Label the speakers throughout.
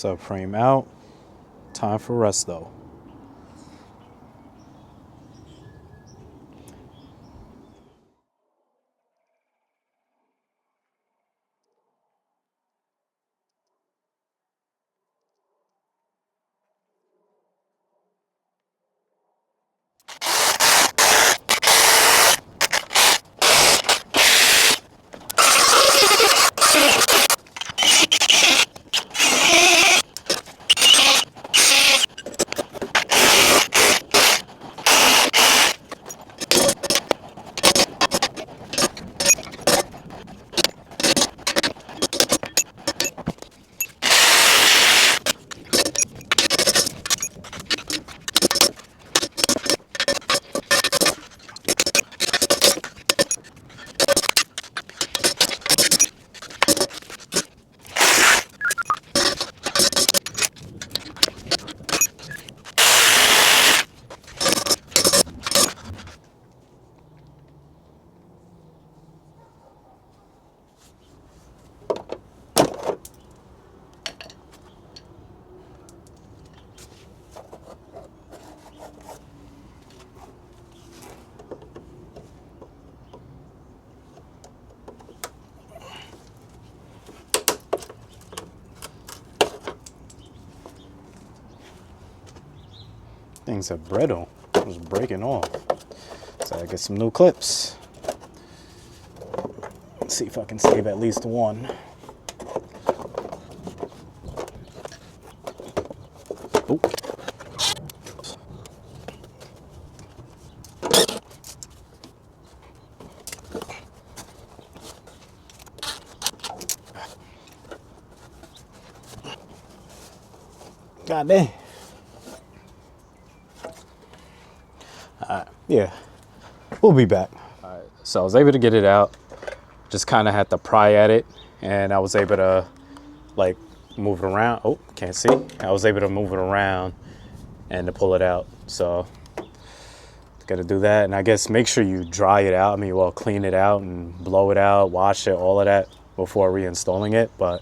Speaker 1: Subframe out. Time for rest though. Things are brittle. It was breaking off. So I get some new clips. Let's see if I can save at least one. Oh. God dang. Yeah, we'll be back. All right, so I was able to get it out. Just kind of had to pry at it, and I was able to like move it around. Oh, can't see. I was able to move it around and to pull it out. So got to do that, and I guess make sure you dry it out. I mean, well, clean it out and blow it out, wash it, all of that before reinstalling it. But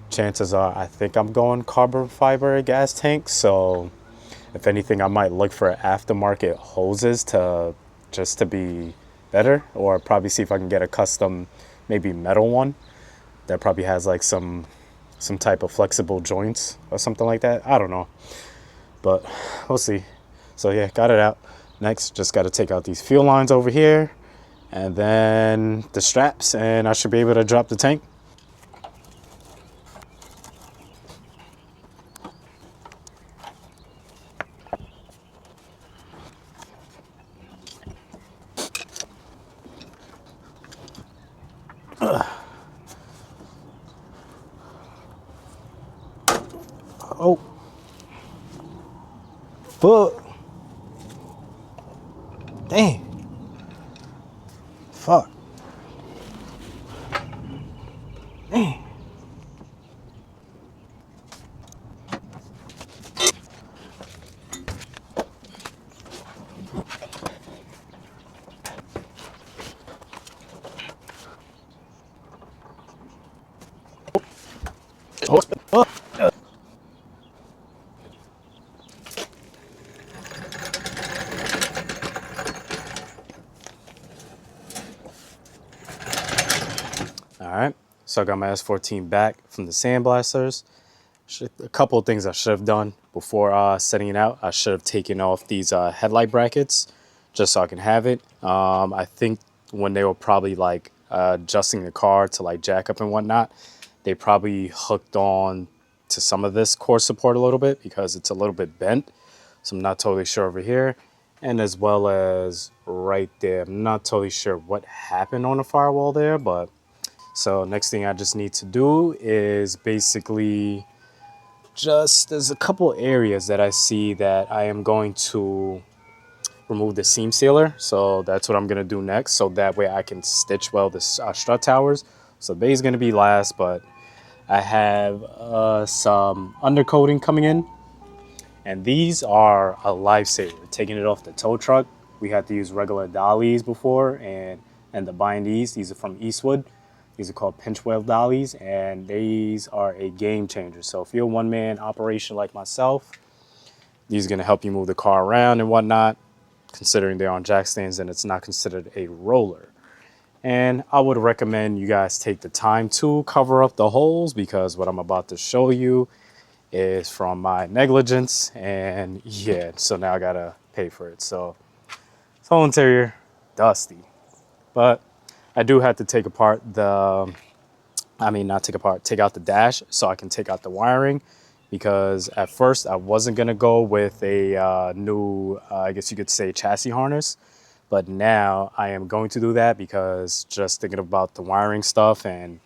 Speaker 1: chances are, I think I'm going carbon fiber gas tank. So if anything, I might look for aftermarket hoses to just to be better, or probably see if I can get a custom, maybe metal one that probably has like some type of flexible joints or something like that. I don't know, but we'll see. So yeah, got it out. Next, just got to take out these fuel lines over here and then the straps, and I should be able to drop the tank. Oh, fuck. Dang. Fuck. Dang. Oh, fuck. All right, so I got my S14 back from the sandblasters. A couple of things I should have done before setting it out. I should have taken off these headlight brackets just so I can have it. I think when they were probably like adjusting the car to like jack up and whatnot, they probably hooked on to some of this core support a little bit because it's a little bit bent. So I'm not totally sure over here. And as well as right there, I'm not totally sure what happened on the firewall there, but so next thing I just need to do is basically just, there's a couple areas that I see that I am going to remove the seam sealer. So that's what I'm going to do next. So that way I can stitch well the strut towers. So the base is going to be last, but I have some undercoating coming in. And these are a lifesaver. Taking it off the tow truck, we had to use regular dollies before and the bindees. These are from Eastwood. These are called pinch weld dollies, and these are a game changer. So if you're a one-man operation like myself, these are going to help you move the car around and whatnot. Considering they're on jack stands and it's not considered a roller. And I would recommend you guys take the time to cover up the holes, because what I'm about to show you is from my negligence, and yeah, so now I gotta pay for it. So this whole interior, dusty. But I do have to take apart the, not take apart, take out the dash so I can take out the wiring, because at first I wasn't gonna go with a new, I guess you could say, chassis harness. But now I am going to do that, because just thinking about the wiring stuff and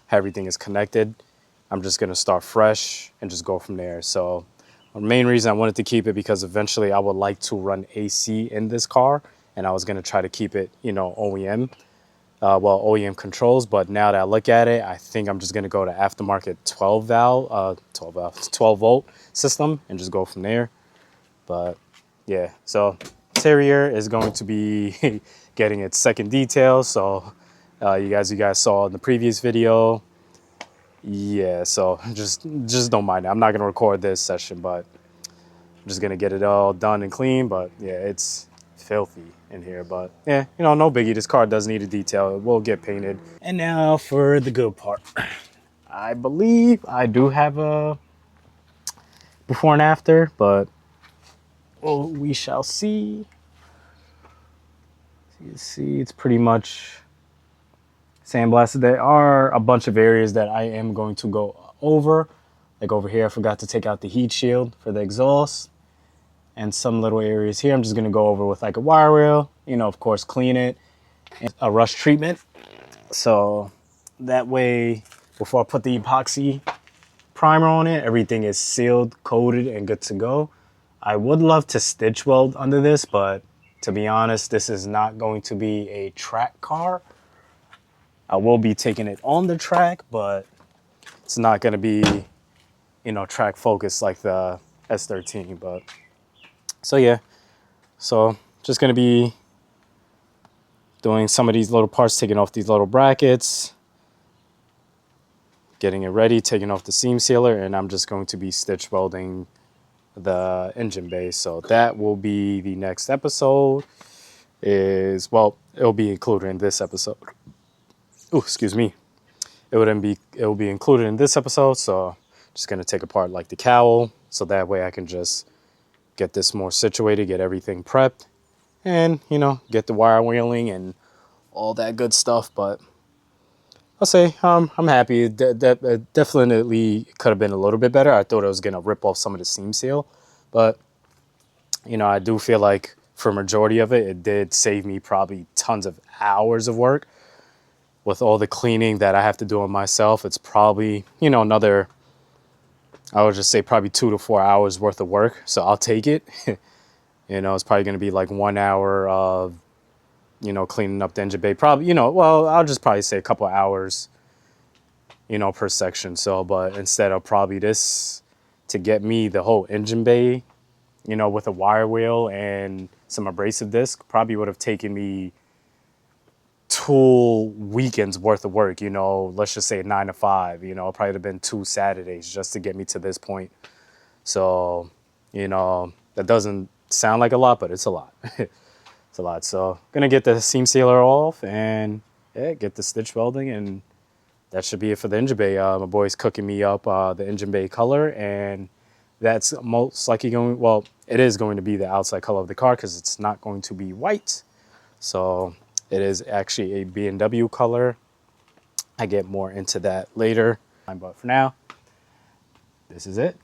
Speaker 1: how everything is connected, I'm just gonna start fresh and just go from there. So the main reason I wanted to keep it, because eventually I would like to run AC in this car, and I was gonna try to keep it, OEM. OEM controls, but now that I look at it, I think I'm just gonna go to aftermarket 12 volt system and just go from there. But yeah, so interior is going to be getting its second detail. So you guys saw in the previous video. Yeah, so just don't mind it. I'm not gonna record this session, but I'm just gonna get it all done and clean. But yeah, it's filthy in here, but yeah, no biggie. This car does need a detail. It will get painted. And now for the good part. I believe I do have a before and after, but we shall see. You see, it's sandblasted. There are a bunch of areas that I am going to go over. Like over here, I forgot to take out the heat shield for the exhaust. And some little areas here, I'm just gonna go over with like a wire wheel, you know, of course, clean it, and a rush treatment. So that way, before I put the epoxy primer on it, everything is sealed, coated, and good to go. I would love to stitch weld under this, but to be honest, this is not going to be a track car. I will be taking it on the track, but it's not gonna be, you know, track focused like the S13, but so yeah. So just gonna be doing some of these little parts, taking off these little brackets, getting it ready, taking off the seam sealer, and I'm just going to be stitch welding the engine bay. So that will be the next episode. Well, it'll be included in this episode. Oh, excuse me. It will be included in this episode. So just gonna take apart like the cowl, so that way I can just get this more situated, get everything prepped, and you know, get the wire wheeling and all that good stuff. But I'll say I'm happy. That definitely could have been a little bit better. I thought I was gonna rip off some of the seam seal, but you know, I do feel like for majority of it, it did save me probably tons of hours of work. With all the cleaning that I have to do on myself, it's probably, you know, another, I would just say probably 2 to 4 hours worth of work. So I'll take it. You know, it's probably going to be like 1 hour of, you know, cleaning up the engine bay. Probably, you know, well, I'll just probably say a couple of hours, you know, per section. So, but instead of probably this, to get me the whole engine bay, you know, with a wire wheel and some abrasive disc, probably would have taken me 2 weekends worth of work, you know, let's just say 9 to 5, you know, it probably would have been 2 Saturdays just to get me to this point. So, you know, that doesn't sound like a lot, but it's a lot. It's a lot. So gonna get the seam sealer off and yeah, get the stitch welding, and that should be it for the engine bay. My boy's cooking me up the engine bay color, and that's most likely going, well, it is going to be the outside color of the car because it's not going to be white. So it is actually a B&W color. I get more into that later. But for now, this is it.